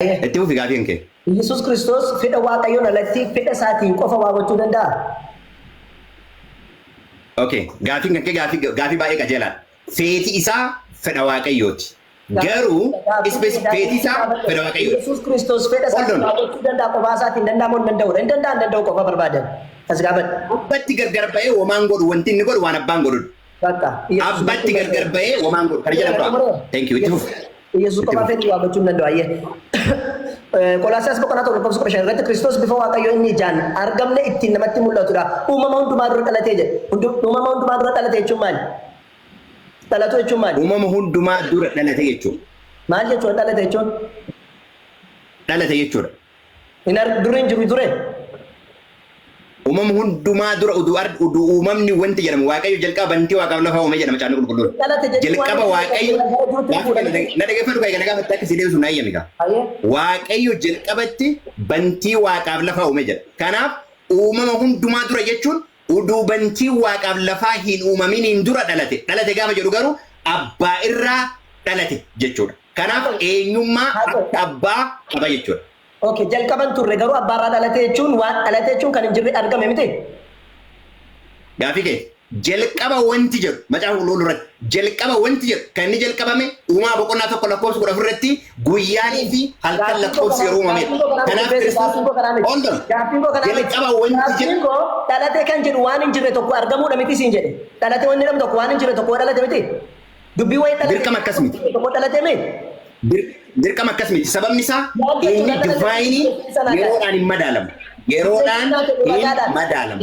Itti fufi gaafiin kee. Yesus Kiristoos fedha Waaqayyoon alatti fedha isaatiin qofa waa gochuu danda'a. Okay, gaafii baay'ee qajeelaadha. Feeti isaa fedha Waaqayyooti. Garuu feeti isaa fedha Waaqayyooti. Yesus Kiristoos fedha isaatiin waa gochuu danda'a qofaa isaatiin danda'amuu hin danda'udha. Hin danda'u qofa barbaadan. As gaafadha. Abbatti gargar ba'ee homaan godhu wanti inni godhu waan abbaan godhudha. Abbatti gargar ba'ee homaan godhu. Kana jala fudhaa. Thank you. Itti fufi. Yesus qofa fedhi waa gochuu hin danda'u ayyee. Qolaasiyaas boqonnaa tokko lakkoofsa 15 irratti Kiristoos bifa Waaqayyoo inni ijaan argamne ittiin namatti mul'atudha. Uumama hundumaa dura dhalatee jedhe. Uumama hundumaa dura dhalate jechuun maali? Dhalatu jechuun maali? Uumama hundumaa dura dhalate jechuudha. Maal jechuudha dhalate jechuun? Dhalate jechuudha. Duriin jiru ture. Uumama hundumaa dura uduu uumamni wanti jedhamu Waaqayyo jalqaba bantii Waaqaaf lafa uume jedhama caana qulqulluun. Jalqaba Waaqayyo na dhaggeeffatu kan gaafa akka siidee sun ayyami gaa. Waaqayyo jalqabatti bantii Waaqaaf lafa uume jedha. Kanaaf uumama hundumaa dura jechuun uduu bantii Waaqaaf lafaa hin uumaminiin dura dhalate. Dhalate gaafa jedhu garuu abbaa irraa dhalate jechuudha. Kanaaf eenyummaa akka abbaa qaba jechuudha. Okay, jalqaban turre garuu abbaarraa dhalate jechuun waan dhalate jechuun kan hin jirre argame miti. Gaafii kee jalqaba wanti jedhu macaafa qulqulluu irratti jalqaba wanti jedhu kan inni jalqabame uumaa boqonnaa tokko lakkoofsa 10 irratti guyyaanii fi halkan lakkoofsi yeroo uumamedha. Kanaaf jalqaba wanti jedhu dhalate kan jedhu waan hin jirre tokko argamuudha miti siin jedhe. Dhalate wanni jedhamu tokko waan hin jirre tokko dhalate miti. Dubbii wayii dhalate dirqama akkas miti. Tokko dhalate miti. Dirqama akkas miti. Sababni isaa inni divaayinii yeroodhaan hin madaalamu. Yeroodhaan hin madaalamu.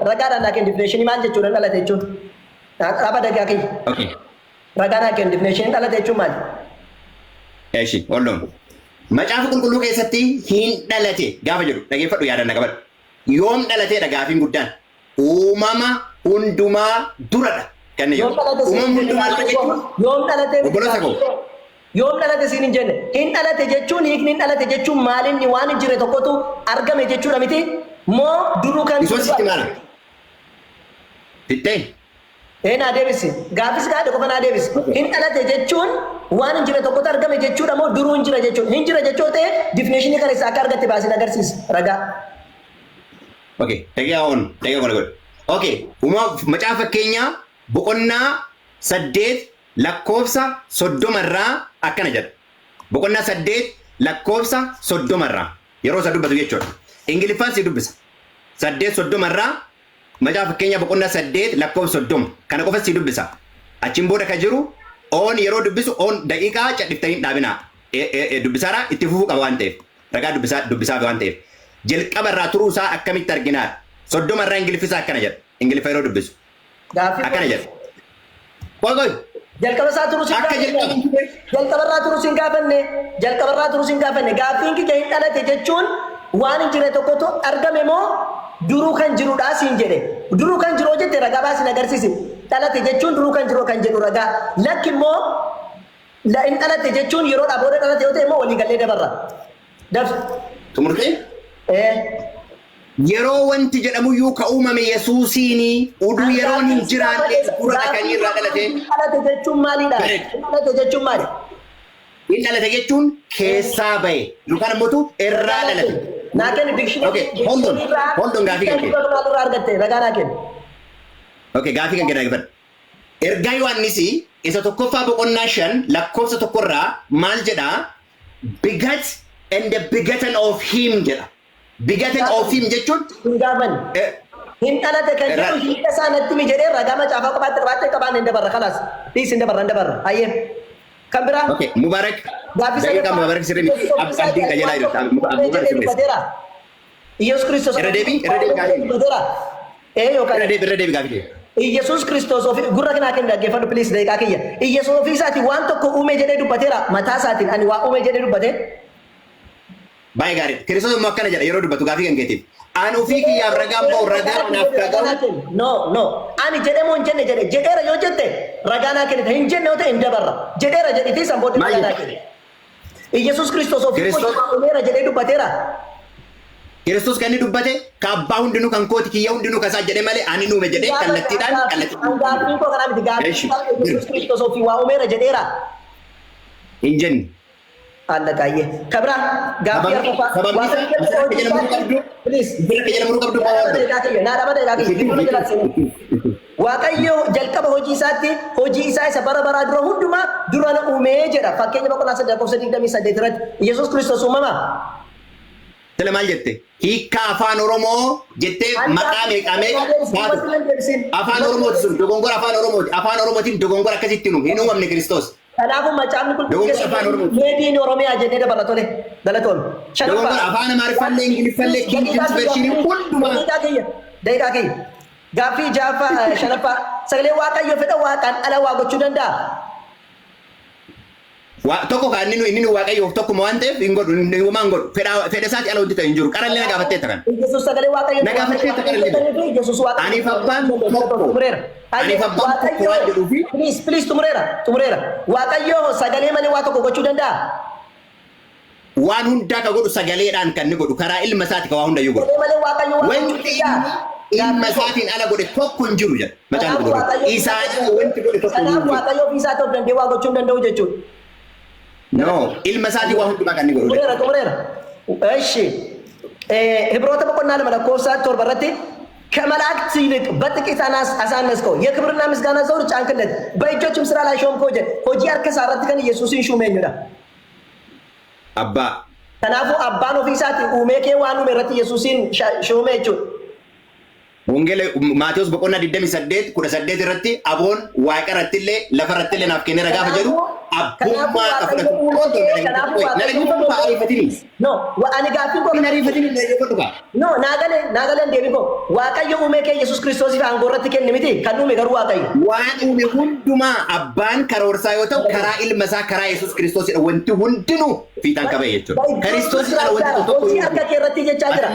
Ragaadhaan naa kennu difineeshinii maal jechuudha dhalate jechuun? Dhaaba dagaa kiyya. Ragaa naa kennu difineeshinii dhalate jechuun maali? Eeshi, olloon. Macaafa qulqulluu keessatti hin dhalate gaafa jedhu dhageeffadhu yaadanna qabadhu. Yoom dhalateedha gaafiin guddaan? Uumama hundumaa duradha. Kan jedhu. Uumama hundumaa dura jechuun yoom dhalate? Obboloota koo. Yoom dhalate siin hin jenne. Hin dhalate jechuun hiikni hin dhalate jechuun maalinni waan hin jirre tokkotu argame jechuudha miti. Moo duruu kan Isoo sitti maala? Fittee? Naa deebisi. Gaafis gaadhe qofa naa deebisi. Hin dhalate jechuun waan hin jirre tokkotu argame jechuudha moo duruu hin jira jechuudha. Hin jira jechuu ta'e difineeshinii kana isaa akka argatte baasin agarsiisa. Ragaa. Okay, dhagee on. Dhagee godhe godhe. Okay, macaafa fakkeenyaa boqonnaa 8 lakkoofsa 30 irraa akkana jedha. Boqonnaa 8 lakkoofsa 30 irraa yeroo isa dubbatu jechuudha. Ingiliffaan si dubbisa. 8:30 irraa macaafa fakkeenyaa boqonnaa 8 lakkoofsa 30 kana qofa si dubbisa. Achiin booda kan jiru on yeroo dubbisu on daqiiqaa cadhiftanii dhaabinaa. Dubbisaadhaa itti fufuu qaba waan ta'eef. Ragaa dubbisaa waan ta'eef. Jalqaba irraa turuu isaa akkamitti arginaa? 30 irraa Ingiliffisaa akkana jedha. Ingiliffa yeroo dubbisu. Akkana jedha. Qoy. Jalqaba isaa turuu siin gaafanne. Jalqabarraa turuu siin gaafanne. Jalqabarraa turuu siin gaafanne. Gaaffiin kiyya hin dhalate jechuun waan hin jirre tokkotu argame moo duruu kan jirudha siin jedhe. Duruu kan jiru jette ragaa baasin agarsiisi. Dhalate jechuun duruu kan jiru kan jedhu ragaa. Lakki immoo hin dhalate jechuun yeroodhaa booda dhalate yoo ta'e immoo walii gallee dabarra. Tumurtee? Yeroo wanti jedhamuyyuu ka uumame Yesuusiini uduu yeroon hin jiraanne dura kan irraa dhalate. Dhalate jechuun maalidha? Dhalate jechuun maali? Hin dhalate jechuun keessaa bahe yookaan immoo irraa dhalate. Naa kenni dikshinii. Okay, hold on gaafii kan kee. Irraa argatte ragaa naa kenni. Okay, gaafii kan kee dhaggeeffadhu. Ergaa Yohaannis isa tokkoffaa boqonnaa 5 lakkoofsa 1 irraa maal jedhaa? Begat and the begotten of him jedha. Begotten of him jechuun Gaafanni. Hin dhalate kan jedhu hiika isaa natti mi jedhee ragaa macaafaa kophaatti qabaattee qabaan hin dabarra kalaas. Dhiis hin dabarra. Hayyee. Kan biraa? Okay, Mubarak. Daqiiqaa Mubarak sirrii miti. Abdiin qajeelaa jirta. Mubarak sirrii. Yesus Kiristoos. Irra deebii gaafii. Yookaan. Irra deebii gaafii. Yesus Kiristoos gurra kanaa kenna dhaggeeffadhu please daqiiqaa kiyya. Yesus ofii isaatii waan tokko uume jedhee dubbateera mataa isaatiin ani waa uume jedhee dubbate. Baay'ee gaarii. Kiristoos immoo akkana jedha yeroo dubbatu gaafii kan keetiif. Ani ofii kiyyaaf ragaan ba'u ragaa naaf dhaga'u. No. Ani jedhamoo hin jenne jedhe. Jedheera yoo jette ragaa naa kennite. Hin jenne yoo ta'e hin dabarra. Jedheera jedhitii san booddee ragaa naa kenne. Yesus Kiristoos ofii uumeera jedhee dubbateera. Kiristoos kan inni dubbate ka abbaa hundinuu kan kooti kiyya hundinuu kasaa jedhe malee ani nuume jedhee kallattiidhaan kallattiidhaan. Gaaffiin koo kanaa miti gaaffiin Yesus Kiristoos ofii waa uumeera jedheera. Hin jenne. Allaqaayyee. Kabira gaaffii arfaffaa. Waaqayyo jalqaba hojii isaa isa bara baraa dura hundumaa dura na uumee jedha. Fakkeenya 9:28 irratti Yesuus Kiristoos uumamaa. Tele maal jette? Hiika afaan Oromoo jettee maqaa meeqamee afaan Oromooti sun dogongora afaan Oromooti. Afaan Oromootiin dogongora akkasitti nu hin uumamne Kiristoos. Kanaafuu macaafni kun meediin Oromiyaa jennee dabala tole dalatoon. Dogongora afaan Amaariffaallee Ingiliffaallee King James version hundumaa. Daqiiqaa kiyya. Gaaffii jaaffaa shanaffaa sagalee Waaqayyo fedha Waaqaan ala waa gochuu danda'a. Tokko kan inni Waaqayyoof tokkuma waan ta'eef hin godhu waan godhu fedha isaati ala wanti ta'e hin jiru qarallee na gaafattee ta'an. Yesuus sagalee Waaqayyo na gaafattee ta'an. Yesuus Waaqayyo. Aniif abbaan tokko. Aniif abbaan tokko waan jedhuufi. Please xumureera. Waaqayyo sagalee malee waa tokko gochuu danda'a. Waan hundaa ka godhu sagaleedhaan kan inni godhu karaa ilma isaati ka waa hundayyuu godhu. Sagalee malee Waaqayyo waa gochuu danda'a. Ilma isaatiin ala godhe tokko hin jiru jedha. Macaan godhu. Isaan wanti godhe tokko hin jiru. Kanaaf Waaqayyo ofii isaa ta'uu danda'e waa gochuu hin danda'u jechuudha. No, ilma isaatii waa hundumaa kan inni godhu. Xumureera. Eshi. Hibroota boqonnaa lama lakkoofsa 7 irratti ከመላእክት ይልቅ በጥቂት አሳነስከው የክብርና ምስጋና ዘውድ ጫንክለት በእጆችም ስራ ላይ ሾምከው ጀ ሆጂ አርከሳ አራት ከን ኢየሱስን ሹመኝዳ አባ ከናፉ አባን ኦፊሳት ኡሜኬ ዋኑ መረት ኢየሱስን ሾመቹ ወንጌል ማቴዎስ በቆና ዲደም ይሰደት ኩደ ሰደት ረቲ አቦን ዋቀረትለ ለፈረትለ ናፍከነ ረጋ ፈጀሩ አቡማ ከፈለቱ ቆንቶ ነለኝ ፈአሪፈቲኒ ኖ ዋአኒ ጋፊ ኮ ነሪፈቲኒ ለየፈዱጋ ኖ ናገለ እንደሚኮ ዋቀየ ኡሜኬ ኢየሱስ ክርስቶስ ይፋ አንጎረት ከነሚቲ ከኑሜ ገሩ ዋቀየ ዋን ኡሜ ሁንዱማ አባን ከሮርሳ yootau ከራ ኢልመሳ ከራ ኢየሱስ ክርስቶስ ወንቲ ሁንድኑ ፊታን ከበየቹ ክርስቶስ ወንቲ ቶቶ ሆጂ አርከ ከረቲ ጀቻጅራ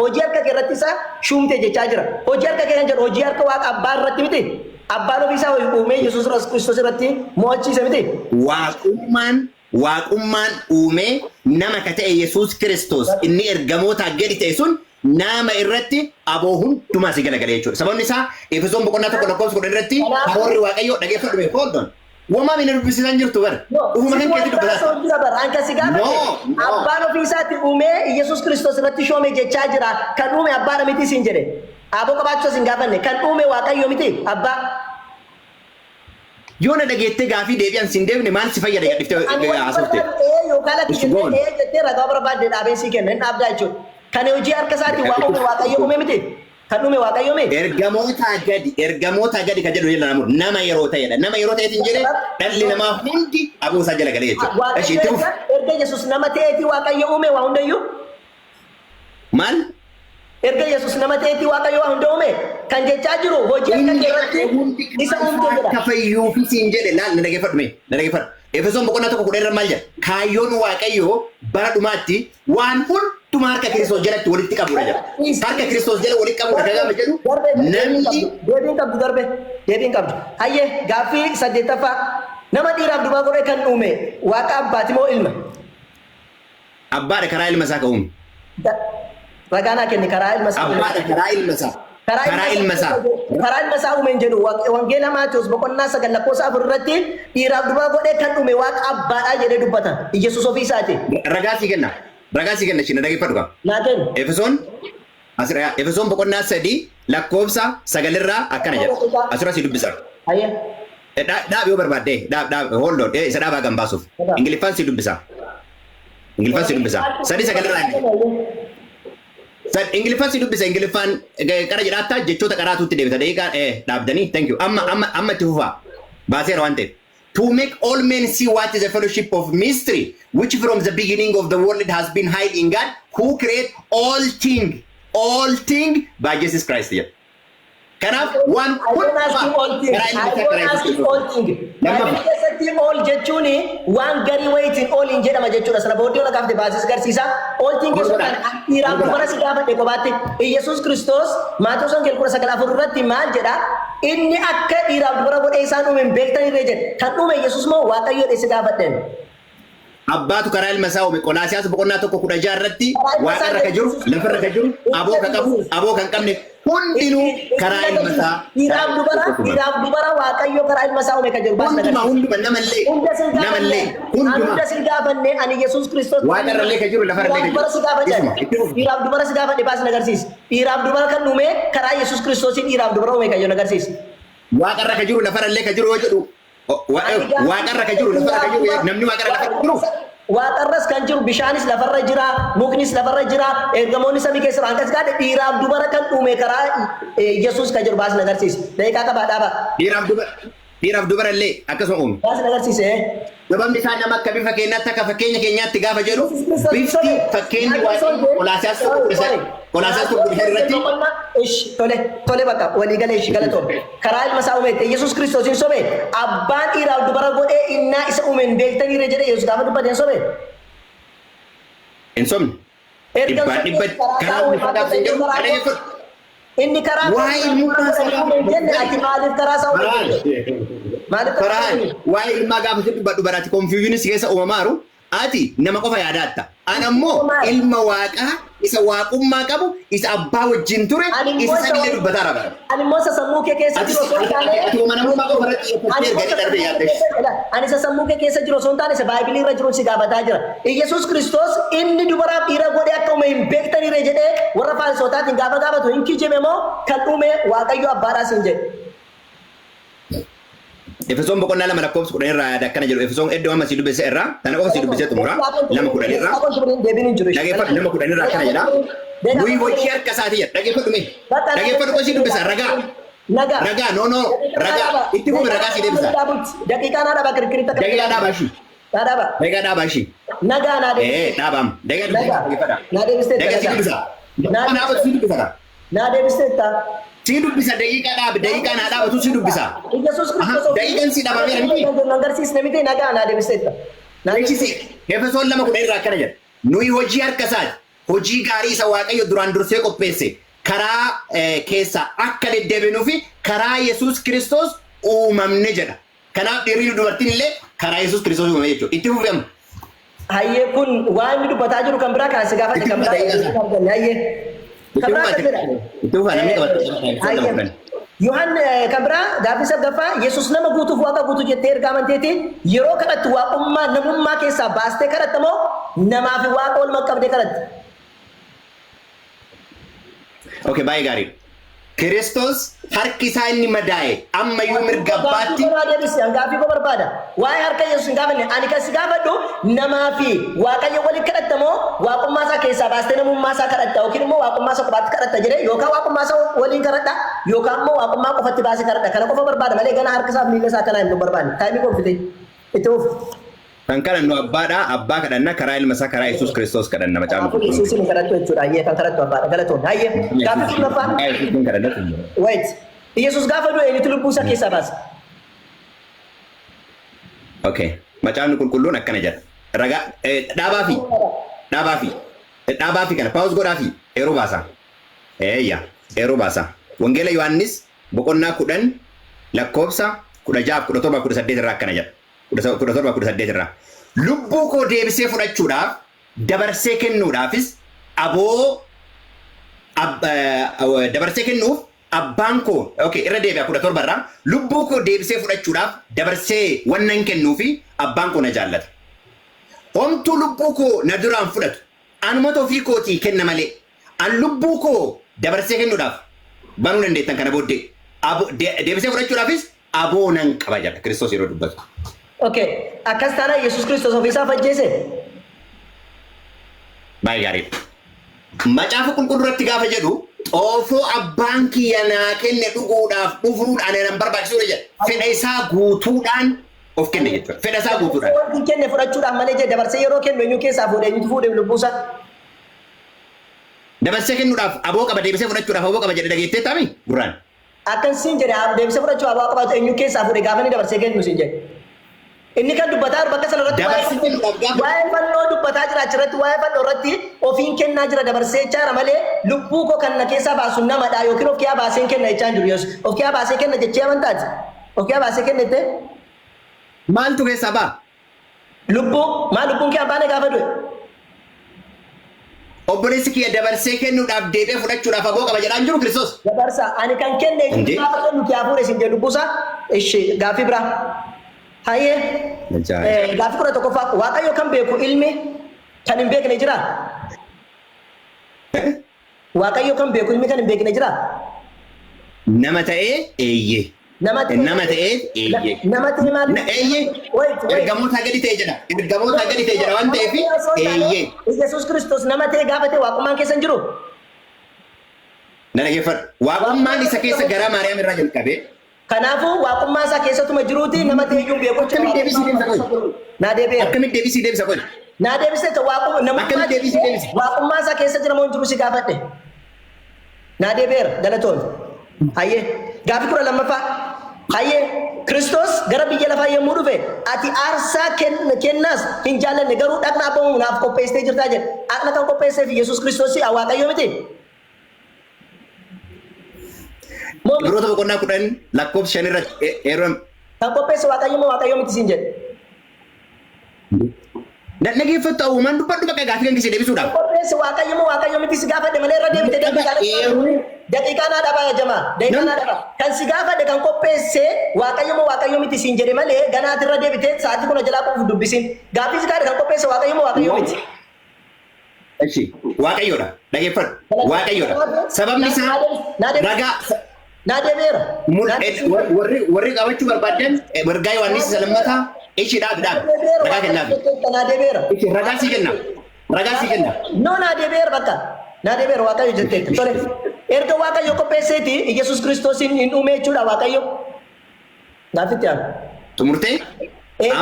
ሆጂ አርከ ከረቲ ሳ ሹምቴ ጀቻጅራ ሆጂ አርከ ከረንጀ ሆጂ አርከ ዋቅ አባን ረቲ ሚቲ አባን ኦፊሳ ኡሜ ኢየሱስ ክርስቶስ ረቲ ሞቺ ሰሚቲ waaqummaan uume nama ka ta'e Yesuus Kiristoos inni ergamoota gadi ta'e sun nama irratti aboo hundumaa si galagalee jechuudha. Sababni isaa Efesoon boqonnaa 1:10 irratti karoorri Waaqayyoo dhageeffadhu mee holdon. Uumaa mina dubbisiisan jirtu bara. Uuma kan keetti dubbataa. Anka si gaafate abbaan ofiisaatti uume Yesuus Kiristoos irratti shoome jechaa jira. Kan uume abbaan miti siin jedhe. Aboo qabaachuu sin gaafanne kan uume Waaqayyo miti abbaa. Yoona dhageettee gaafii deebi'an sin deebine maal si fayyada gadhiftee haasofte. Yookaan ati jettee ragaa barbaadde dhaabee si kenna hin dhaabdaa jechuudha. Kan hojii harka isaatti waa uume Waaqayyo uume miti. Kan uume Waaqayyo uume. Ergamoota gadi kan jedhu jala namoota nama yeroo ta'edha. Nama yeroo ta'eetiin jedhee dhalli namaa hundi aboo isaa jala galee jechuudha. Erga Yesuus nama ta'eetii Waaqayyo uume waa hundayyuu. Maal? Erga Yesuus nama ta'eetii Waaqayyo waa hunda uume kan jechaa jiru hojii akka keerratti isa uumte jedha. Akka fayyuu fi siin jedhe laal na dhageeffadhu. Efesoon boqonnaa 1:10 maal jedha? Kaayyoon Waaqayyo bara dhumaatti waan hundumaa harka Kiristoos jalatti walitti qabudha jedha. Harka Kiristoos jala walitti qabudha kan gaafa jedhu namni deebiin qabdu. Hayyee gaaffii 8ffaa nama dhiiraaf durbaa godhee kan uume Waaqa abbaati moo ilma? Abbaadha karaa ilma isaa kan uume. Ragaanaa kenni karaa ilma isaa. Abbaadha karaa ilma isaa. Karaa ilma isaa uume jedhu wangeela Maatiyos boqonnaa 9:4 irratti dhiiraaf durbaa godhee kan uume Waaqa abbaadha jedhee dubbata. Yesuus ofii isaati. Ragaa si kenna shina dhageeffadhu qaba. Naa kennu. Efesoon boqonnaa 3:9 irraa akkana jedha. Asirratti dubbisa. Hayyee. Dhaab yoo barbaadde hold on isa dhaabaa gan baasuuf. Ingiliffaan si dubbisa. 3:9 irraa. Ingiliffaan si dubbisa Ingiliffaan qara jedhaattaa jechoota qaraatuutti deebita deeqaa dhaabdanii thank you amma itti fufaa baaseera waan ta'eef. To make all men see what is the fellowship of mystery which from the beginning of the world has been hid in God who create all things by Jesus Christ here. Kanaaf waan all jechuun waan garii wayitiin all hin jedhama jechuudha. Sana booddee ona gaafate baasis garsiisa. All things jechuun kan dhiiraaf dubara si gaafate qobaatti Yesuus Kiristoos Maatiyos Wangeela 9:4 irratti maal jedha? Inni akka dhiiraaf dubara godhee isaan uume beektan irree jedhe. Kan uume Yesuus moo Waaqayyo dheesse gaafadheen? Abbaatu karaa ilma isaa uume Qolaasiyaas boqonnaa 1:16 irratti waaqarra kan jiru lafarra kan jiru aboo kan qabu aboo kan qabne hundinuu karaa ilma isaa. Dhiiraaf dubara waaqayyo karaa ilma isaa uume kan jiru baasna Hunduma hunduma namallee hunda sin gaafanne ani Yesuus Kiristoos waaqarrallee kan jiru lafarrallee kan jiru. Dhiiraaf dubara si gaafanne baasna agarsiisa. Dhiiraaf dubara kan uume karaa Yesuus Kiristoosiin dhiiraaf dubara uume kan jiru agarsiisa. Waaqarra kan jiru lafarrallee kan jiru yoo jedhu waaqarra kan jiru lafarra kan jiru namni waaqarra lafarra kan jiru. Waaqarras kan jiru bishaanis lafarra jira, muknis lafarra jira, ergamoonni samii keessa jiran akkas gaadhe dhiiraaf dubara kan uume karaa Yesuus kan jiru baasna agarsiisa. Daqiiqaa qabaa dhaaba. Dhiiraaf dubara illee akkasuma uume. Baasna agarsiise. Sababni isaa nama akka bifa keenyaatti akka fakkeenya keenyaatti gaafa jedhu bifti fakkeenyi Qolaasiyaas tokko irratti. Tole bakka walii galee ishii galatoon karaa ilma isaa uume Yesuus Kiristoosiin sobe abbaan dhiiraaf dubara godhee innaa isa uumen beektaniire jedhee Yesuus gaafa dubbateen sobe. Hin sobne. Dhibba karaa uumataa kan jedhu kana jechuudha. Inni karaa jenne ati maaliif karaa isaa uume? Waa'ee ilmaa gaafa jedhu dubaraatti konfiyuuziin si keessa uumamaaru ati nama qofa yaadaatta. Ani ammoo ilma waaqaa isa waaqummaa qabu isa abbaa wajjin ture isa sanillee dubbataa raba. Ani immoo isa sammuu kee keessa jiru osoo hin taane. Ati uumamaa qofa irratti erganii darbee yaadde. Ani isa sammuu kee keessa jiru osoo hin taane isa baayibilii irra jiru si gaafataa jira. Yesuus Kiristoos inni dubaraaf dhiira godhee akka uume hin beektaniire jedhee warra Fariisotaatiin gaafa gaafatu hin kijibne moo kan uume Waaqayyo abbaadhaas hin jedhe. Efesoon boqonnaa lama lakkoofsa 10 irraa yaada akkana jedhu Efesoon iddoo amma si dubbise irraa tana qofa si dubbise xumura lama 10 irraa dhageeffadhu nama 10 irraa akkana jedha nuyi hojii harka isaatii jedha dhageeffadhu qofa si dubbisa ragaa no ragaa itti fufi ragaa si deebisa daqiiqaa naa dhaba kirkiritta daqiiqaa dhaabaa ishii nagaa naa dhaabaam dhageeffadha naa deebistee dhagaa si dubbisa si dubbisa naa deebistee si dubbisa daqiiqaa naa dhaabatu si dubbisa. Yesuus Kiristoos daqiiqaan si dhaabameera miti. Agarsiisne miti nagaa naa deebiseetta. Eegsisi Efesoon 2:10 irraa akkana jedha. Nuyi hojii harka isaati. Hojii gaarii isa Waaqayyo duraan dursee qopheesse karaa keessa akka deddeebinuu fi karaa Yesuus Kiristoos uumamne jedha. Kanaaf dhiirri dubartiin illee karaa Yesuus Kiristoos uumame jechuudha. Itti fufiimu. Hayyee kun waan inni dubbataa jiru kan biraa kaasee gaafate kan biraa hayyee. Yohan kabra gaaffii sadaffaa Yesuus nama guutuuf waaqa guutuu jettee ergaa amanteetiin yeroo kadhattu waaqummaa namummaa keessaa baastee kadhatta moo namaa fi waaqa wal maqqabdee kadhatta? Okay, baay'ee gaarii. Kiristoos harki isaa inni madaa'e ammayyuu mirga abbaatti. Gaaffii koo barbaada. Waa'ee harka Yesuus hin gaafanne ani kan si gaafadhu namaa fi waaqayyo waliin kadhatta moo waaqummaa isaa keessaa baastee namummaa isaa kadhatta yookiin immoo waaqummaa isaa qofaatti kadhatta jedhee yookaan waaqummaa isaa waliin kadhadha yookaan immoo waaqummaa qofatti baasee kadhadha kana qofa barbaada malee gana harka isaa miila isaa kanaa hin barbaanne taa'imii konfite itti fuuf. Kan kadhannu abbaadha abbaa kadhanna karaa ilma isaa karaa Yesuus Kiristoos kadhanna macaafa qulqulluu. Yesuusin kadhattu jechuudha hayyee kan kadhattu abbaadha galatoon hayyee gaaffii kurnaffaa. Wait Yesuus gaafa du'e eenyutu lubbuu isaa keessaa baase? Okay macaafni qulqulluun akkana jedha. Ragaa dhaabaa fi kana paawus godhaa fi eeruu baasa. Eeruu baasa. Wangeela Yohaannis boqonnaa 10 lakkoofsa 16 17 18 irraa akkana jedha. 17 irraa. Lubbuu koo deebisee fudhachuudhaaf dabarsee kennuudhaafis dabarsee kennuuf abbaan koo irra deebi'a 17 irraa lubbuu koo deebisee fudhachuudhaaf dabarsee wannan kennuufi abbaan koo na jaallata. Homtuu lubbuu koo na duraan fudhatu anumatu ofii kootii kenna malee an lubbuu koo dabarsee kennuudhaaf banuu dandeettan kana booddee deebisee fudhachuudhaafis aboo nan qaba jedha Kiristoos yeroo dubbatu. Okay, akkas taanaan Yesuus Kiristoos ofiisaa fajjeese? Baay'ee gaarii. Macaafa qulqulluu irratti gaafa jedhu xoofoo abbaan kiyya naa kenne dhuguudhaaf dhufuudhaan nan barbaachisudha jedha. Fedha isaa guutuudhaan of kenne jechuudha. Fedha isaa guutuudhaan. Wanti kenne fudhachuudhaan malee jedhe dabarsee yeroo kennu eenyu keessaa fuudhee eenyutu fuudhee lubbuusaa? Dabarsee kennuudhaaf aboo qaba deebisee fudhachuudhaaf aboo qaba jedhe dhageettee taami gurraan. Akkasiin jedhe deebisee fudhachuu aboo qabaatu eenyu keessaa fuudhee gaafa inni dabarsee kennu siin jedhe. Inni kan dubbataa bakka sana irratti waa'ee fannoo dubbataa jira achirratti waa'ee fannoo irratti ofiin kennaa jira dabarsee jechaara malee lubbuu koo kan na keessaa baasu namadha yookiin of kiyaa baasee kenna jechaa jiru Yesuus. Of kiyaa baasee kenna jechee amantaati. Of kiyaa baasee kennete. Maaltu keessaa baa? Lubbuun kee abbaan gaafa du'e? obboleessi kiyya dabarsee kennuudhaaf deebi'ee fudhachuudhaaf aboo qaba jedhaan jiru Kiristoos. Dabarsa ani kan kenne gaafa nuti hafuura isin jedhu buusa. Ishi gaaffii biraa. Hayyee. Gaaffii kudha tokkoffaa Waaqayyo kan beeku ilmi kan hin beekne jira. Waaqayyo kan beeku ilmi kan hin beekne jira. Nama ta'ee eeyyee. Nama ta'ee eeyyee. Nama ta'ee maal? Eeyyee. Ergamoota gadi ta'e jedha. Ergamoota gadi ta'e jedha waan ta'eef eeyyee. Yesuus Kiristoos nama ta'ee gaafa ta'e waaqummaan keessa hin jiru. Na dhaggeeffadhu. Waaqummaan isa keessa garaa Maariyaam irraa jalqabee. Kanaafuu waaqummaa isaa keessatuma jiruuti nama ta'ee iyyuu beeku. Akkamitti deebisii deemsa qoodi? Naa deebi'e. Akkamitti deebisii deemsa qoodi? Naa deebisee waaqummaa isaa keessa jira moo hin jiru si gaafadhe. Naa deebi'eera galatoon. Hayyee gaaffii kudha lammaffaa. Hayyee Kiristoos gara biyya lafaa yommuu dhufe ati aarsaa kennaas hin jaallanne garuu dhaqna abbamu naaf qopheessitee jirtaa jedhe. Dhaqna kan qopheesseef Yesuus Kiristoos Waaqayyo miti. Ibroota boqonnaa 10 lakkoofsa 5 irratti eeroon. Kan qopheesse Waaqayyo moo Waaqayyo miti siin jedhe. Dhaggeeffattu uumaan dubbadhu bakka gaaffii kan kisee deebisuudhaaf. Qopheesse Waaqayyo moo Waaqayyo miti si gaafadhe malee irra deebite daqiiqaa naa dhabaa jamaa. Daqiiqaa naa dhabaa. Kan si gaafadhe kan qopheesse Waaqayyo moo Waaqayyo miti siin jedhe malee ganaati irra deebite sa'aatii kuna jalaa quufu dubbisin. Gaaffii si gaafadhe kan qopheesse Waaqayyo moo Waaqayyo miti. Eshi Waaqayyoodha. Dhaggeeffadhu. Waaqayyoodha. Sababni isaa ragaa. Naa deebi'eera. Warri qabachuu barbaadan ergaa Yohaannis lammataa ishi dhaabidhaan ragaa kennaaf. Naa deebi'eera. Ishi ragaa sii kenna. Ragaa sii kenna. No naa deebi'eera bakka. Naa deebi'eera Waaqayyo jetteetti. Tole. Erga Waaqayyo qopheesseeti Yesuus Kiristoosiin hin dhume jechuudha Waaqayyo. Gaaffitti aan. Xumurtee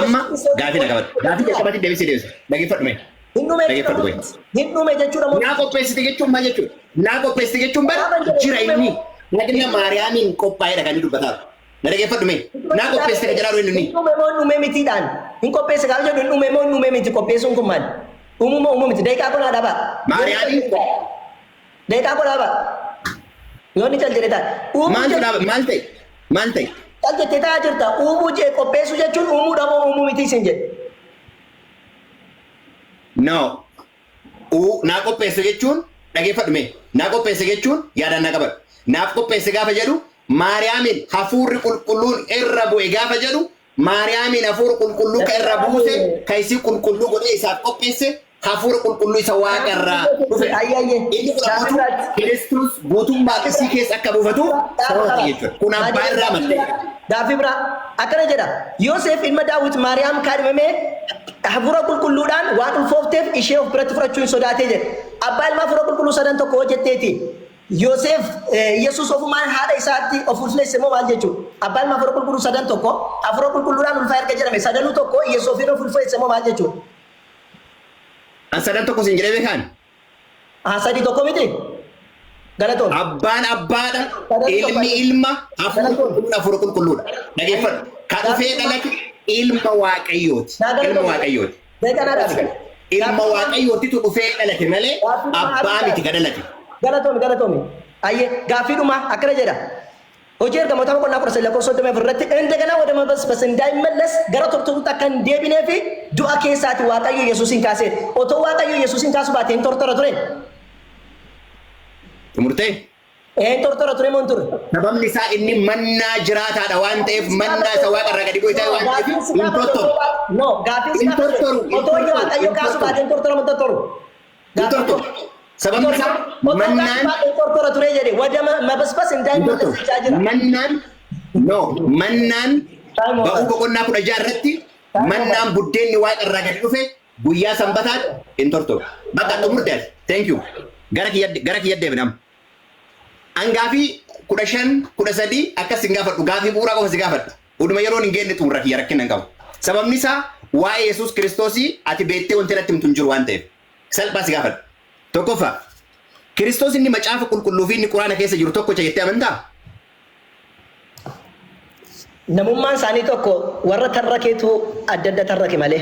amma gaaffii na qabatu. Gaaffii jalqabatti deebisee deebisa. Dhaggeeffadhu mee. Hin dhume jechuudha moo. Naa qopheessite jechuun maal jechuudha? Naa qopheessite jechuun bara jira inni. Nagina Maariyaamiin qophaa'eedha kan inni dubbataatu. Na dhaggeeffadhu mee. Naa qopheessite kan jedhaa inni. Hin dhume moo hin dhume mitiidhaan. Hin qopheesse gaafa jedhu hin dhume moo hin dhume miti qopheessuun kun maali? Uumuu moo uumuu miti daqiiqaa kun haa dhabaa. Maariyaamiin daqiiqaa kun haa dhabaa. Yoo inni cal jedhe ta'a. Maaltu dhaaba? Maal ta'e? Maal ta'e? Cal jettee taa'aa jirta. Uumuu jee qopheessuu jechuun uumuudha moo uumuu miti isin jedhe. No. Naa qopheesse jechuun dhaggeeffadhu mee. Naa qopheesse jechuun yaadaan naa qabadhu. Naaf qopheesse gaafa jedhu Maariyaamiin hafuurri qulqulluun irra bu'e gaafa jedhu Maariyaamiin hafuura qulqulluu kan irra buuse kan isii qulqulluu godhee isaaf qopheesse hafuura qulqulluu isa waaqa irraa dhufe. Inni fudhatu Kiristoos guutummaa isii keessa akka buufatu sababa jechuudha. Kun abbaa irraa maddee. Gaaffii biraa akkana jedha. Yoosef ilma Daawit Maariyaam kaadhimamee hafuura qulqulluudhaan waan ulfoofteef ishee of biratti fudhachuu hin sodaatee jedhe. Abbaa ilmaa hafuura qulqulluu sadan tokko hojjetteeti. Yoosef Yesuus ofumaan haadha isaatti of ulfeesse moo maal jechuudha? Abbaan ilmaa hafuura qulqulluu sadan tokko hafuura qulqulluudhaan ulfaa erga jedhame sadanuu tokko Yesuufiin of ulfeesse moo maal jechuudha? Sadan tokko siin jedhee beekan? Sadii tokko miti? Galatoon. Abbaan abbaadha. Ilmi ilma hafuura qulqulluudha. Dhaggeeffadhu. Kan dhufee dhalate ilma Waaqayyooti. Ilma Waaqayyooti. Ilma Waaqayyootitu dhufee dhalate malee abbaa miti kan dhalate. Galatoon. Ayyee gaaffiidhuma akkana jedha. Hojii ergamoota boqonnaa 19 irratti እንደገና ወደ መበስበስ እንዳይመለስ gara tortoruutti akka hin deebinee fi du'a keessaati Waaqayyo Yesuusin kaasee. Otoo Waaqayyo Yesuusin kaasuu baatee hin tortora ture. Xumurtee? Hin tortora ture moo hin ture? Sababni isaa inni mannaa jiraataadha waan ta'eef mannaa isa waaqa irraa gadi bu'ee ta'e waan ta'eef hin tortoru. No gaaffiin isaa otoo Waaqayyo kaasuu baatee hin tortora moo tortoru? Hin tortoru. Sababni isaa mannaan tortora ture jedhe wada mabasbas እንዳይመለስ jira. Mannaan ba'uu boqonnaa 16 irratti mannaan buddeenni waaqa irraa gadi dhufe guyyaa sanbataatti hin tortoru. Bakka xumurteef. Thank you. Gara kiyya deebinam. Angaafii 15-13 akkas hin gaafadhu. Gaafii bu'uuraa qofa si gaafadha. Uduma yeroon hin geenne xumura kiyya rakkina hin qabu. Sababni isaa waa'ee Yesuus Kiristoosii ati beektee wanti irratti himtu hin jiru waan ta'eef. Salphaa si gaafadha. Tokkoffaa Kiristoos inni macaafa qulqulluu fi inni quraana keessa jiru tokko jettee amantaa? Namummaan isaanii tokko warra tarrakeetu adda adda tarrake malee.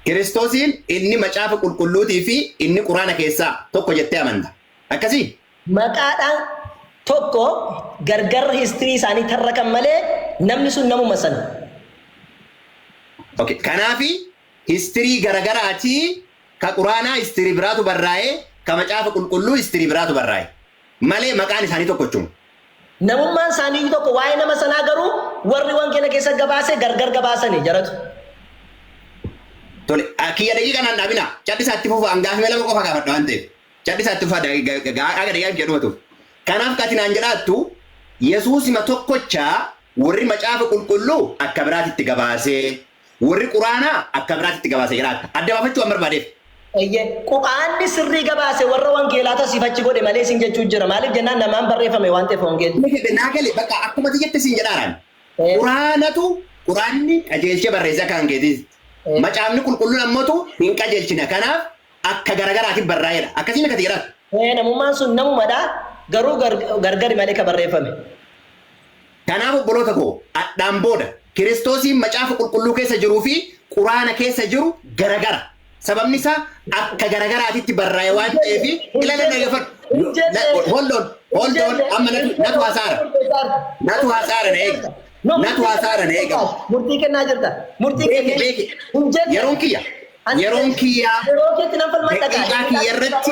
Kiristoosiin inni macaafa qulqulluutii fi inni quraana keessaa tokko jettee amanta. Akkasii? Maqaadhaan tokko gargar histirii isaanii tarrakan malee namni sun namuma sana. Okay. Kanaafi histirii garagaraati ka quraanaa istirii biraatu barraa'ee ka macaafa qulqulluu istirii biraatu barraa'e malee maqaan isaanii tokkochuma. Namummaan isaanii tokko waa'ee nama sanaa garuu warri wangeela keessa gabaasee gargar gabaasanii jaratu. Tole kiyya daqiiqa naan dhaabina cadhisaatti fufa hangaaf mee lama qofa gaafadha waan ta'eef cadhisaatti fufa aga daqiiqaa jedhumatu. Kanaaf kati naan jedhaattu Yesuusima tokkochaa warri macaafa qulqulluu akka biraatitti gabaasee warri quraanaa akka biraatitti gabaasee jedhaata. Adda baafachuu waan barbaadeef. Quraanni sirrii gabaase warra wangeelaa tasiifachi godhe malee sin jechuu jira. Maaliif jennaan namaan barreeffame waan ta'eef wangeelli. Naa galee bakka akkuma jette sin jedhaaraan. Quraanni qajeelchee barreessaa kan keetis. Macaafni qulqulluun ammootu hin qajeelchina. Kanaaf akka garaagaraatiin barraa'eedha. Akkasiin akkati jedhaatu. Namummaan sun namumadha. Garuu gargari malee ka barreeffame. Kanaaf obboloota koo adhaan booda Kiristoosiin macaafa qulqulluu keessa jiruu fi quraana keessa jiru garagara. Sababni isaa akka garagaraatitti barraa'e waan ta'eef ilaalee dhaggeeffadhu. Hold on amma natu hasaara. Natu hasaara na eega. Natu hasaara na eega. Murtii kennaa jirta. Murtii kennaa. Yeroon kiyya. Yeroon kiyya. Yeroo keetti nan falma dhagaa. Daqiiqaa kiyya irratti.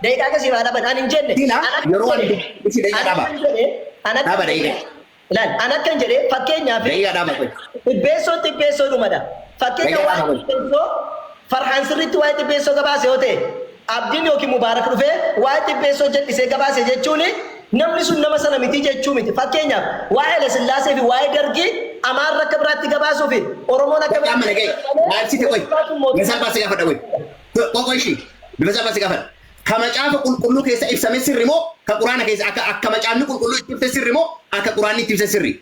Daqiiqaa akkasii maa dhaban ani hin jenne. Yeroo ani isi daqiiqaa dhaba. Dhaba daqiiqaa. Ilaali an akkan jedhee fakkeenyaaf. Daqiiqaa dhaba. Xibbeessoo dhumadha. Fakkeenya waan xibbeessoo farhaan sirriitti waa'ee xibbeessoo gabaase yoo ta'e abdiin yookiin mubaarak dhufee waa'ee xibbeessoo jedhisee gabaase jechuun namni sun nama sana miti jechuu miti. Fakkeenyaaf waa'ee Hayilasillaasee fi waa'ee Dargii Amaarri akka biraatti gabaasuu fi Oromoon akka biraatti. Amma nagee maabsite qoy. Bifa baasii gaafadha qoy. Qoqoo ishii bifa baasii gaafadha. Ka macaafa qulqulluu keessa ibsame sirri moo ka quraana keessa akka macaafni qulqulluu itti ibse sirri moo akka quraanni itti ibse sirri?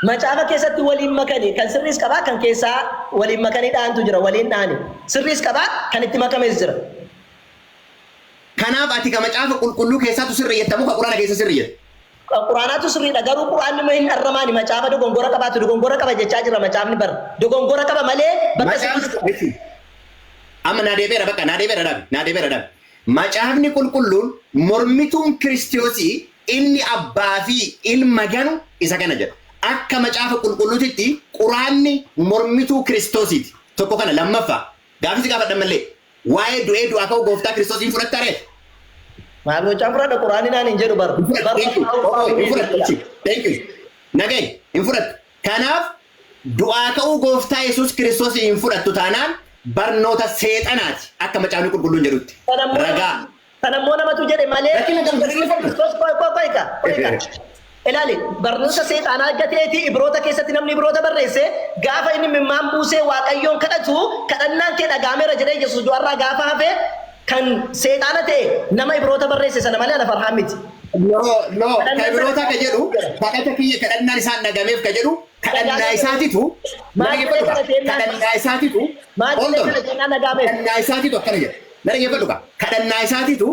Macaafa keessatti waliin makanii kan sirriis qabaa kan keessaa waliin makanii dhaantu jira waliin dhaani. Sirriis qabaa kan itti makamees jira. Kanaaf ati ka macaafa qulqulluu keessaatu sirri jettamu ka quraana keessa sirri jetta. Quraanaatu sirriidha garuu quraanni ma hin dharramaani macaafa dogongora qabaatu dogongora qaba jechaa jira macaafni bara. Dogongora qaba malee bakka sirrii. Amma naa deebi'eera bakka naa deebi'eera dhaabi. Macaafni qulqulluun mormituun Kiristoosii inni abbaa fi ilma ganu isa kana jedha. Akka macaafa qulqulluutitti quraanni mormituu Kiristoosiiti. Tokko kana lammaffaa gaafisi gaafadhan mallee waa'ee du'aa ka'uu gooftaa Kiristoosiin fudhattaa reeta. Maal gochaa fudhadha quraanni naan hin jedhu bara. Nagay hin fudhattu. Kanaaf du'aa ka'uu gooftaa Yesuus Kiristoosii hin fudhattu taanaan barnoota seexanaati akka macaafni qulqulluun jedhutti. Ragaa. Kanammoo namatu jedhe malee. Ilaali barnoota seexanaa gateetii Ibroota keessatti namni Ibroota barreesse gaafa inni mimmaan buusee Waaqayyoon kadhatu kadhannaan kee dhagaameera jedhee Yesuus du'arraa gaafa hafe kan seexana ta'e nama Ibroota barreesse sana malee ana farhaan miti. No, ka Ibroota ka jedhu kadhata kiyya kadhannaan isaan dhagameef ka jedhu kadhannaa isaatitu kadhannaa isaatitu akkana jedha. Dhaggeeffadhu ka kadhannaa isaatitu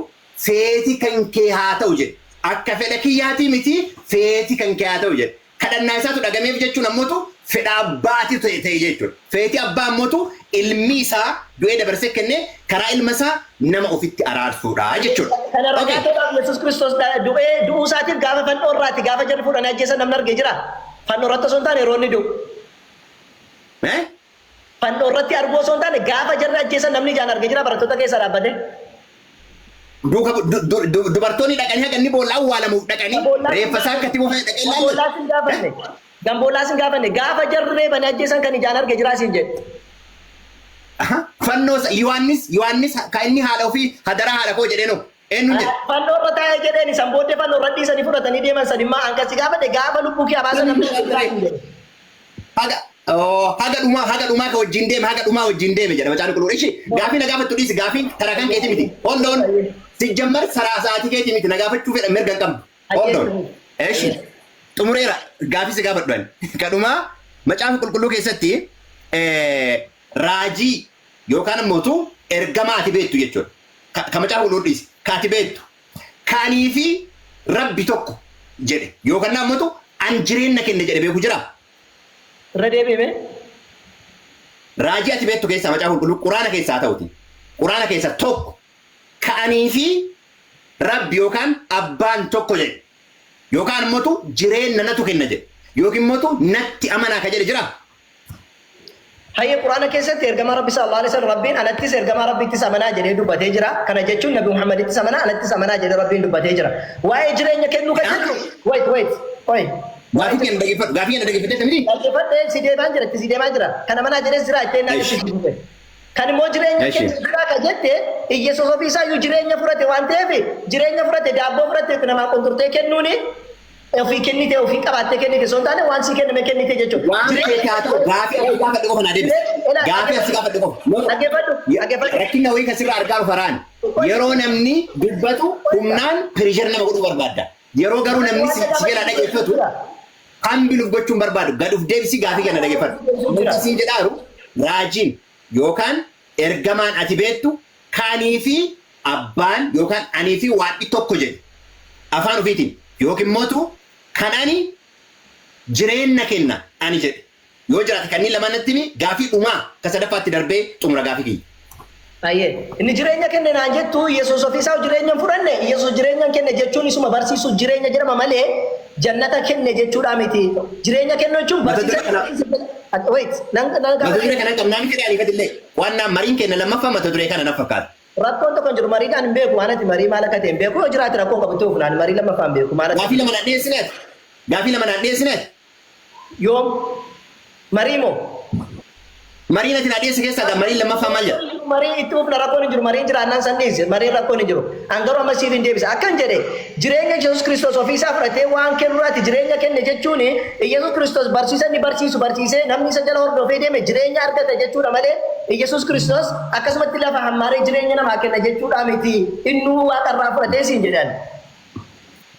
feeti kan kee haa ta'u jedhe. Akka fedha kiyyaatii miti feeti kan kee haa ta'u jedhe. Kadhannaa isaatu dhagameef jechuun ammootu fedha abbaati ta'e jechuudha. Feeti abbaa ammootu ilmi isaa du'ee dabarsee kennee karaa ilma isaa nama ofitti araarsuudha jechuudha. Kana ragaatoodhaaf Yesuus Kiristoos du'uu isaatiif gaafa fannoo irraatti gaafa jarri fuudhanii ajjeesan namni argee jira. Fannoo irratti osoo hin taane yeroo inni du'u. Fannoo irratti arguu osoo hin taane gaafa jarri ajjeesan namni ijaan argee jira barattoota keessa dhaabbate. Dubartoonni dhaqanii haga inni boolla awwaalamuuf dhaqanii reeffa isaa akkatti buufee dhaqee ilaalle. Gamboolaas hin gaafanne gaafa jarri reebanii ajjeesan kan ijaan argee jira siin jedhe. Fannoo Yohaannis kan inni haadha ofii hadaraa haadha koo jedhee noo eenyu jedhe. Fannoo irra taa'ee jedheen isaan booddee fannoo irra dhiisanii fudhatanii deeman san immoo hanqasi gaafate gaafa lubbuu kee abaasan namni haga dhumaa ka wajjin deeme haga dhumaa wajjin deeme jedha macaan qulqulluu. Ishi gaafii na gaafattu dhiisi gaafiin karaa kan keeti miti. Hondoon sijjammar saraa sa'aatii keeti miti na gaafachuu fedha mirga hin qabdu. Hondoon. Ishi xumureera gaafii si gaafadhu. Kadhumaa macaafa qulqulluu keessatti raajii yookaan ammootu ergamaa ati beektu jechuudha. Ka macaafa qulqulluu dhiisi. Ka ati beektu. Kaanii fi rabbi tokko jedhe yookaan ammootu an jireenya kenne jedhe beeku jira. Irra deebi'ime. Raajii ati beektu keessaa macaafa qulqulluu quraana keessaa ta'uti. Quraana keessaa tokko ka'anii fi rabbi yookaan abbaan tokko jedhe. Yookaan immoo jireenya natu kenna jedhe. Yookiin immoo natti amanaa ka jedhe jira. هي القرآن كيست إرجما ربي صلى الله عليه وسلم ربين أنا تيس إرجما ربي تسمنا جري دو بتهجرة كان جتشون نبي محمد تسمنا أنا تسمنا جري ربي دو بتهجرة واي جري إنك إنه كتير wait Gaafi kan dhaggeeffate tamini. dhaggeeffadhe si deemaa jira si deemaa jira kana mana jedhee siraa itti ennaa itti kan immoo jireenya keessa jiraa ka jette Iyyesuus ofii isaa iyyuu jireenya fudhate waan ta'eef jireenya fudhate daabboo fudhate namaa qunxurtee kennuuni ofii kennite ofii qabaattee kennite son taane waan si kenname kennite jechuudha. Waan keessaatu gaafi asii gaafadhu qofa naa deebise. Gaafi asii gaafadhu qofa. Dhaggeeffadhu. Rakkinna wayii kasirraa argaa faraan yeroo namni dubbatu humnaan piriishar nama godhuu barbaadda. Yeroo garuu namni si jala dhaggeeffatu kan biluuf gochuun barbaadu gaduuf deebisi gaafii kana dhaggeeffatu. Wanti siin jedhaaru raajiin yookaan ergamaan ati beektu kaanii fi abbaan yookaan anii fi waaqni tokko jedhe afaan ofiitiin yookiin mootu kan ani jireenya kenna ani jedhe yoo jiraate kanneen lamaanatti gaafii dhumaa ka sadaffaatti darbee xumura gaafii kiyya. Aye, inni jireenya kenne naan jettu Yesuus ofii isaa jireenya fudhanne Yesuus jireenya kenne jechuun isuma barsiisu jireenya jedhama malee jannata kenne jechuudha miti. Jireenya kenne jechuun barsiisa. Wait, mata duree kana qabnaa miti ani gadillee waan naa mariin kenna lammaffaa mata duree kana naaf fakkaata. Rakkoon tokko jiru marii kan hin beeku waan ati marii maal akka ta'e hin beeku yoo jiraate rakkoon qabatu fulaan marii lammaffaa hin beeku maal akka. Gaafii lama naan dhiyeessineet. Gaafii lama naan dhiyeessineet. Yoom marii moo? Marii nati naa dhiyeessi keessaa marii lammaffaa maal jedha? Marii itti ufna rakkoon hin jiru marii jiraannaan san dhiyeesse marii rakkoon hin jiru angaruu amma siif hin deebisa akkan jedhe jireenya Yesuus Kiristoos ofii isaa fudhatee waan kennuudhaati jireenya kenne jechuun Yesuus Kiristoos barsiisa inni barsiisee namni isa jala hordofee deeme jireenya argata jechuudha malee Yesuus Kiristoos akkasumatti lafa hammaaree jireenya namaa kenna jechuudha miti innuu waaqarraa fudhatee siin jedhan.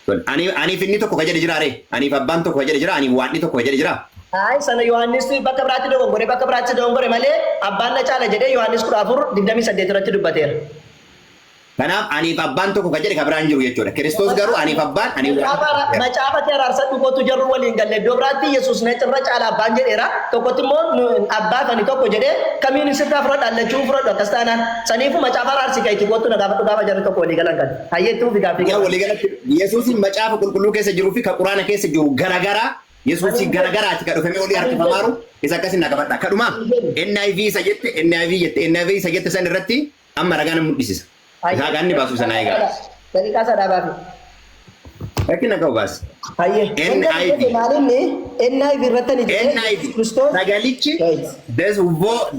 Aniif inni tokko ka jedhe jiraare aniif abbaan tokko ka jedhe jira aniif waaqni tokko ka jedhe jira. Ay sana Yohaannis bakka biraatti dogongore malee abbaan na caala jedhee Yohaannis 4:28 irratti dubbateera. Kanaaf aniif abbaan tokko ka jedhe ka biraan jiru jechuudha. Kiristoos garuu aniif abbaan aniif macaafa araarsa dhugotu jarru waliin galle iddoo biraatti Yesuus na cirra caala abbaan jedheera tokkotti immoo abbaa kan tokko jedhee kamiin sirraa fudhadha lachuu fudhadhu akkas taanaan saniifu macaafa araarsi kayti gootu na gaafa jarri tokko walii galan kan hayyeettuu fi gaaffii walii galatti Yesuusin macaafa qulqulluu keessa jiruu fi ka quraana keessa jiru garagaraa Yesuus garagaraati ka dhufame olii harkifamaaru isa akkasin na qabadha kadhuma NIV isa jette san irratti amma ragaan mul'isisa isaa gaanni baasu sana eegaa daqiiqaa sadhaa baafi rakkina qabu baas NIV irratti NIV sagalichi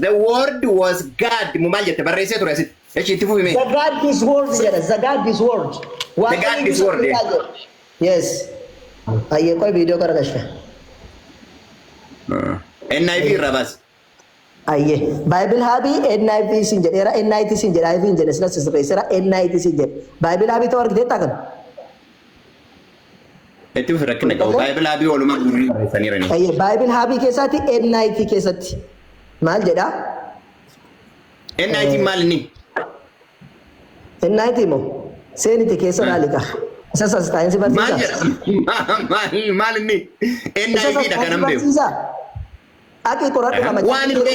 the word was God mu maal jette barreessee ture asitti echi itti fufime the God is word jedha the God is word yes Aye koy video garagashta. NIV irra bas. Aye Bible habi NIV sin jedhera NIT sin jedha IV jedha sila sirreessera NIT sin jedha Bible habi to argite takan. Etti rakkina qabu Bible habi waluma gurri barreessaniirani. Aye Bible habi keessatti NIT keessatti maal jedha? NIT maal inni? NIT mo seeniti keessa maalika? Sasa science barsiisa. Maal inni? NIV dha kanam beeku. Aki qoratu kama. Waan illee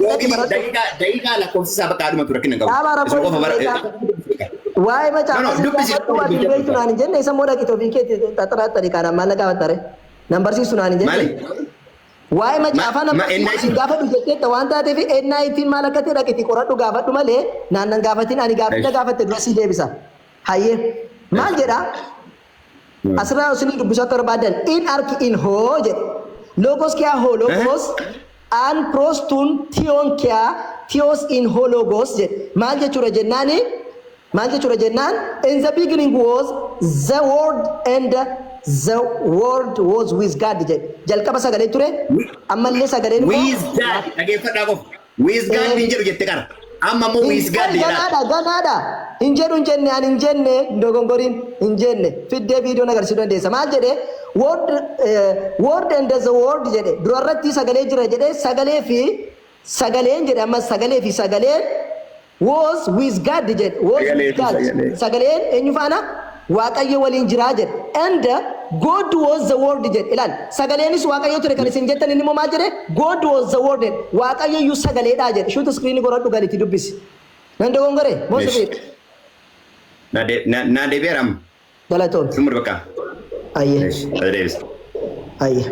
daqiiqaa lakkoofsisaa bakka aduma ture rakkina qabu. Waa'ee macaafa dubbisuu naan jenne isa moo dhaqitoo fi keetti xaxaraatti kana maal gaafatan nambarsiisu naan jenne. Waa'ee macaafa nambarsiisu gaafa dhujettee waan taateef NIT maal akka ta'e dhaqiti qoratu gaafadhu malee naannan gaafatiin ani gaafatte dura si deebisa. Hayyee maal jedha? Asirraa isinii dubbisuu akka barbaadan in arki in hoo jedhe logos kyaa hoo logos an prostun tion kyaa tios in hoo logos jedhe maal jechuudha jennaan in the beginning was the word and the word was with God jedhe jalqaba sagalee ture ammallee sagaleen with God dhageeffadhaa qofa with God hin jedhu jette kana amma moo with God ganaadha hin jedhu hin jenne ani hin jenne dogongoriin hin jenne fiddee viidiyoo agarsiisuu dandeessa maal jedhe word and the word jedhe durarratti sagalee jira jedhe sagaleen jedhe amma sagalee fi sagaleen was with God jedhe was with God sagaleen eenyu faana waaqayyo waliin jiraa jedhe and God was the word jedhe ilaal sagaleenis waaqayyo ture kan isin jettan inni moo maal jedhe God was the word waaqayyo iyyuu sagaleedha jedhe shoot screen godhadhu galitti dubbisi nan dogongore moo sirriidha na deebi'aram galatoon sumur bakka ayye adeebis ayye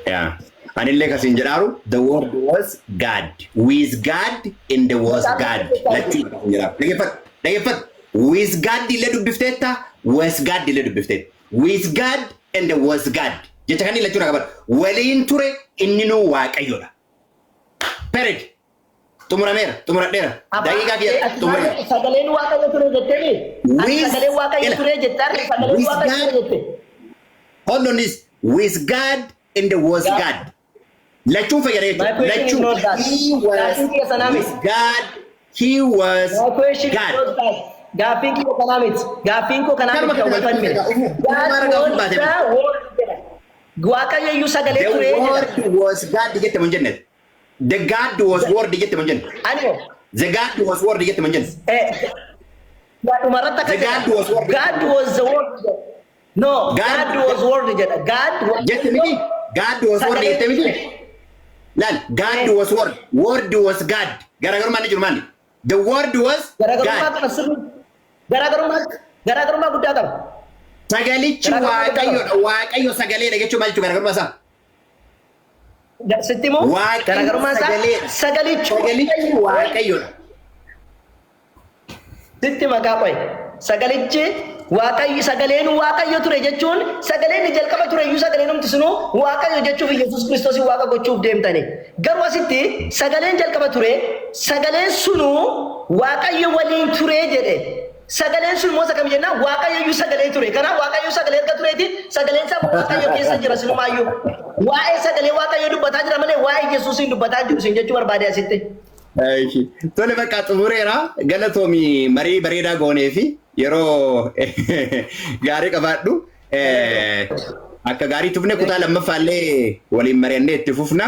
Yeah. Anillee kasin jedhaaru the word was God. With God and there was God. Lachuu dhageeffadhu. With God illee dubbifteetta, was God illee dubbifteetta. With God and there was God. Jecha kan lachuu dhagabadha. Waliin ture inni nuu waaqayyoodha. Period. Tumurameera, tumuradheera. Daqiiqaa kiyya tumurameera. Sagaleen waaqayyo ture jettee. Sagaleen waaqayyo ture jettaan sagaleen waaqayyo ture jette. Hold on this. With God and there was God. Lachuu fayyadameetu. Lachuu. He was with God. He was God. Gaafiin koo kanaa miti. Gaafiin koo kanaa miti. Waaqayyo iyyuu sagalee ture. The word was God jette mun jenne. The God was word jette mun jenne. The God was word jette mun jenne. The God was word. God was the word. No, God was word jedha. God was. Jette miti. God was word jette miti. Lan, God was word. Word was God. Garaagarummaan ni jiru maali? The word was God. Garaagarummaa guddaa qaba. Sagalichi waaqayyoodha. Waaqayyo sagaleedha jechuun maal jechuudha garaagarummaa isaa? Sitti moo? Garaagarummaa isaa sagalichi waaqayyoodha. Sitti maqaa qo'e. Sagalichi waaqayyo sagaleen waaqayyo ture jechuun sagaleen jalqaba ture iyyuu sagaleen humti sunu waaqayyo jechuuf Yesuus Kiristoos waaqa gochuuf deemtani. Garuu asitti sagaleen jalqaba ture sagaleen sunu waaqayyo waliin ture jedhe. Sagaleen sun moo sakam jenna waaqayyo iyyuu sagalee ture. Kanaaf waaqayyo sagalee erga tureeti sagaleen isaa waaqayyo keessa jira sinumaayyuu. Waa'ee sagalee waaqayyo dubbataa jira malee waa'ee Yesuusiin dubbataa jiru sin jechuu barbaade asitti. Tole bakka xumureera galatoomii marii bareedaa goonee fi yeroo gaarii qabaadhu akka gaarii tufne kutaa lammaffaallee waliin mari'annee itti fufna.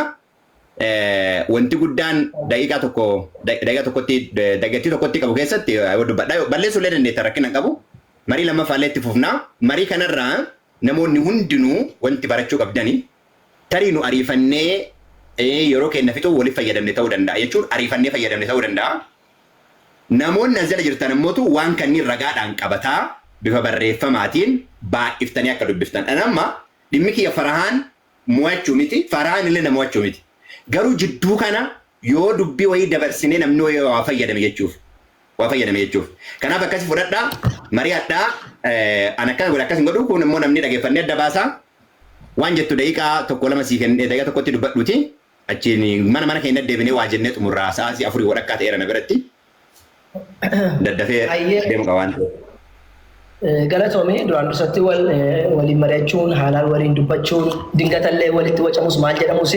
Wanti guddaan daqiiqaa tokkotti qabu keessatti dubbadha balleessuullee dandeetta rakkina qabu. Marii lammaffaallee itti fufna. Marii kanarraa namoonni hundinuu wanti barachuu qabdanii tarii nu ariifannee yeroo kenna fixuu waliif fayyadamne ta'uu danda'a jechuun ariifannee fayyadamne ta'uu danda'a. Namoonni as jala jirtan immoo waan kanneen ragaadhaan qabataa bifa barreeffamaatiin baay'iftanii akka dubbiftan. Amma dhimmi kiyya Farahaan mo'achuu miti. Farahaan illee nama mo'achuu miti. Garuu jidduu kana yoo dubbii wayii dabarsinee namni waa fayyadame jechuuf. Kanaaf akkasii fudhadhaa mari'adhaa an akkana godhe akkas hin godhu kun immoo namni dhageeffannee adda baasaa. Waan jettu daqiiqaa tokko lama sii kennee daqiiqaa tokkotti dubbadhuuti. Achiin mana keenya deebinee waa jennee xumurraa sa'aatii 4 walakkaa ta'eera na biratti. Daddafee deemu qaba waan ta'eef. Galatoomii duraan dursatti waliin mari'achuun haalaan waliin dubbachuun dingatallee walitti wacamus maal jedhamus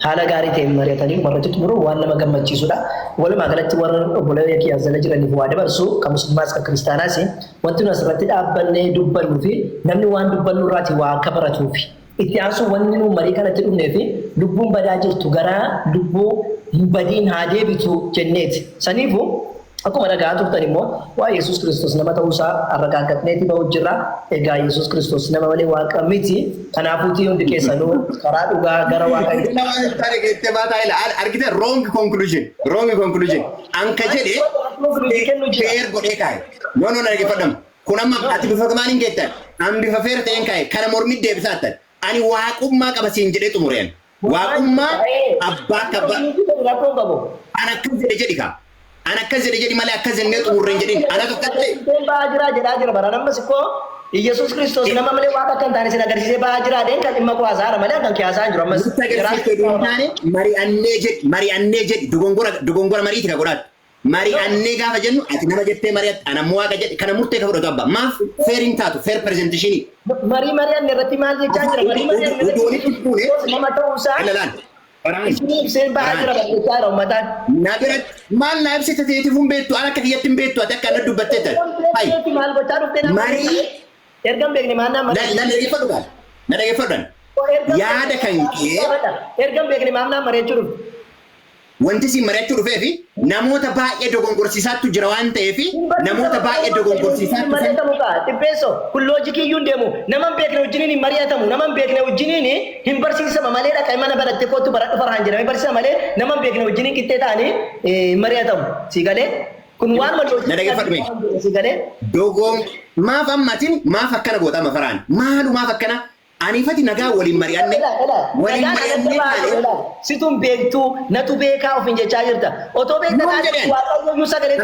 haala gaarii ta'een mari'atanii marratti xumuruu waan nama gammachiisudha. Walumaa galatti warra obboleeyyaa kiyyaas jala jiraniif waa dabarsu kan musliimaas kan kiristaanaas wanti nu asirratti dhaabbannee dubbannuu fi namni waan dubbannu irraati waa akka baratuufi. Itti aansuun wanni nu marii kanatti dhufnee fi lubbuun badaa jirtu garaa lubbuu hin badiin haa deebitu jenneeti. Saniifuu akkuma dhagaa turtan immoo waa Yesuus Kiristoos nama ta'uusaa arragaaggatneeti ba'u jirra. Egaa Yesuus Kiristoos nama malee waaqa miti. Kanaafuu hundi keessanuu karaa dhugaa gara waaqayyoo. Argite wrong conclusion. Anka jedhe feer godhee kaa'e. No dhaggeeffadhamu. Kun amma ati bifa maaliin geettan? An bifa feer ta'een kaa'e kana mormit deebisaattan. Ani waaqummaa qaba siin jedhee xumureen. Waaqummaa abbaa kabba. An akkas jedhe jedhi kaa. An akkas jedhe jedhi malee akkas jennee xumurreen jedhin. Ana tokkotti. Ba'aa jira bara namni sikkoo Yesuus Kiristoos nama malee waaqa kan taane sin agarsiisee ba'aa jira adeem kan dhimma kuwaasaara malee kan kiyaasaa hin jiru ammas. Mari'annee jedhi dogongora mariiti ka godhaatu. Mari'annee gaafa jennu ati nama jettee mari'atti anammoo waaqa jedhi kana murtee ka fudhatu abba maaf feeriin taatu feer pirezenteeshinii. Mari'annee irratti maal jechaa jira mari'annee irratti nama ta'uusaa. Ibseen ba'aa jira jechaa jira uummataan. Na biratti maal na ibsite ta'eetiif hin beektu an akka kiyyatti hin beektu ati akka ana dubbattee ta'e. Maal gochaa dhuftee nama marii ergan beekne maannaa marii. Na dhaggeeffadhaan. Yaada kan kee. Ergan beekne maannaa mari'achuu dhufte. Wanti si mari'achuu dhufee fi namoota baay'ee dogongorsiisaatu jira waan ta'eef namoota baay'ee dogongorsiisaatu Dhibbeessoo kun loojikii iyyuu hin deemu nama hin beekne wajjiniin hin mari'atamu nama hin beekne wajjiniin hin barsiisama malee dhaqee mana baratte kootu baradhu Farahaan jedhamee barsiisa malee nama hin beekne wajjiniin qixxee ta'anii hin mari'atamu si galee kun waan na dhaggeeffadhu si galee dogoon maaf ammatiin maaf akkana gootama Farahaan maalu maaf akkana Anifati nagaa waliin mari'anne. Waliin mari'anne. Situn beektu natu beekaa ofiin jechaa jirta. Otoo beektaa waaqayyo iyyuu sagalee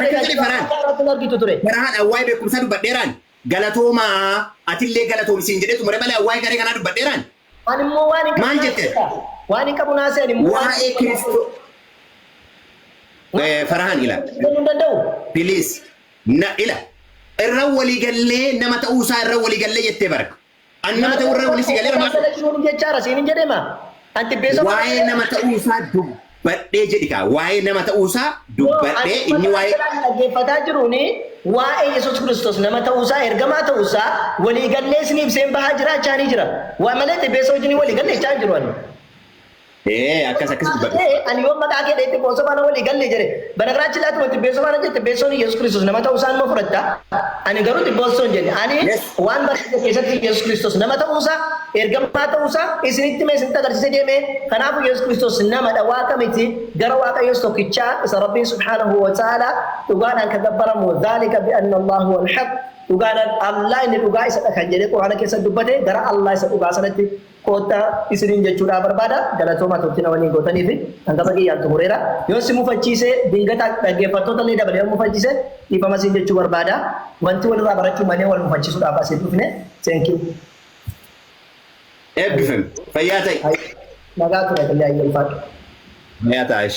argitu ture. Farhaan awwaa'ee beekumsaa dubbadheeraan. Galatoomaa atillee galatoomsiin jedhee tumure malee awwaa'ee garee kanaa dubbadheeraan. Waan immoo waan hin Maal jette? Waan hin qabu naaseen immoo Waa'ee Kiristoo. Farhaan ila. Please. Ila. Irra walii gallee nama ta'uusaa irra walii gallee jettee baraka. An nama ta'uu irra walii si galee ramaa. Waa'ee nama ta'uusaa dubbadhee jedhi kaa. Waa'ee nama ta'uusaa dubbadhee inni waa'ee. Dhaggeeffataa jiruuni waa'ee Yesuus Kiristoos nama ta'uusaa ergamaa ta'uusaa walii gallee isiniif seen bahaa jiraachaa ni jira. Waa malee xibbeessa wajjin walii gallee jechaa jiru ani. Akkas dubbadhe. Ani yoo maqaa kee dheetti boosoo faana walii galle jedhe. Banagiraachi laatu wanti beesoo faana jette beesoon Yesuus Kiristoos nama ta'uusaa nama fudhatta. Ani garuu xibboosoo hin jenne. Ani waan barsiise keessatti Yesuus Kiristoos nama ta'uusaa ergamaa ta'uusaa isinitti mee isinitti agarsiise deemee. Kanaafuu Yesuus Kiristoos namadha Waaqa miti gara Waaqayyoos tokkichaa isa Rabbiin subhaanahu wa ta'ala dhugaadhaan kan gabbaramu dhaalika bi'anna Allahu wal haq dhugaadhaan Allah inni dhugaa isa kan jedhee Quraana keessa dubbate gara Allah isa dhugaa sanatti koota isiniin jechuudha barbaada galatooma tolchina waliin gootanii fi hangama kiyyaan xumureera yoo si mufachiise dingata dhaggeeffattoota illee dabalee yoo mufachiise dhiifama siin jechuu barbaada wanti walirraa barachuu malee wal mufachiisuudhaaf asii dhufne thank you. Eebbifame fayyaa ta'e. Nagaa ture illee ayyaanfadhu. Fayyaa ta'e.